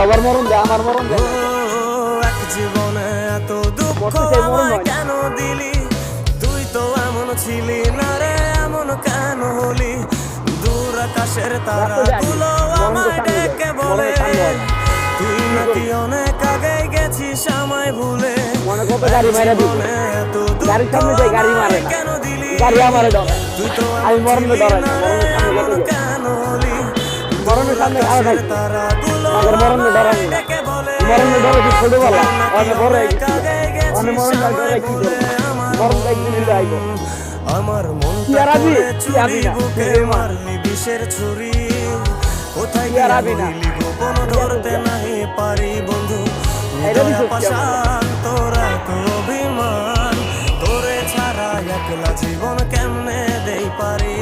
সবার মরণ দেয়, আমার মরণ দেয় না। এক জীবনে এত দুঃখ মরতে চাই, মরণ আমায় হয় না। কেন দিলি? তুই তো এমন ছিলি না রে, এমন কেন হলি? দূর আকাশের রাখতে যায় আগে, তারাগুলো মরণ তো আমায় সামনে যায়, ডেকে বলে, মরণের সামনে হয় না। তুই কি নাকি করবো, অনেক আগে গেছিস আমায় ভুলে। মনে কত এক গাড়ি মাইরা দিব, জীবনে এত গাড়ির দুঃখ সামনে যাই গাড়ি মারে আমায় না, কেন দিলি? গাড়ি আমারে ডরায়। তুই তো আমি এমন মরণে ছিলি ডরাই না না, রে, মরণের সামনে এমন কত যায়, কেন হলি? মরণের দূর সামনে কারো আকাশের থাকবে, তারাগুলো আগের মরণে আমায় ডরাই না। ডেকে বলে, মরণে ডরে কি ছোটবেলা, তুই নাকি অনেক বড় হয়ে অনেক গেছি, আগে অনেক গেছিস মরণ না আমায় ডরে কি ভুলে। করবো, আমার মরণ তো মন, একদিন হইলে আইব। আমার তুই মনটা আর আবি, করে তুই আবি চুরি না, তুই বুকে বেঈমান, মারলি বিষের ছুরি। কোথায় তুই আর গিয়া আবি না, বইলি গোপন তুই আর ধরতে বুঝলা নাহি পারি বন্ধু। এটা হৃদয় দিছিস কি আমারে, পাষাণ তোরা তো অভিমান, তোরে ছাড়া একলা জীবন কেমনে দেই পারি।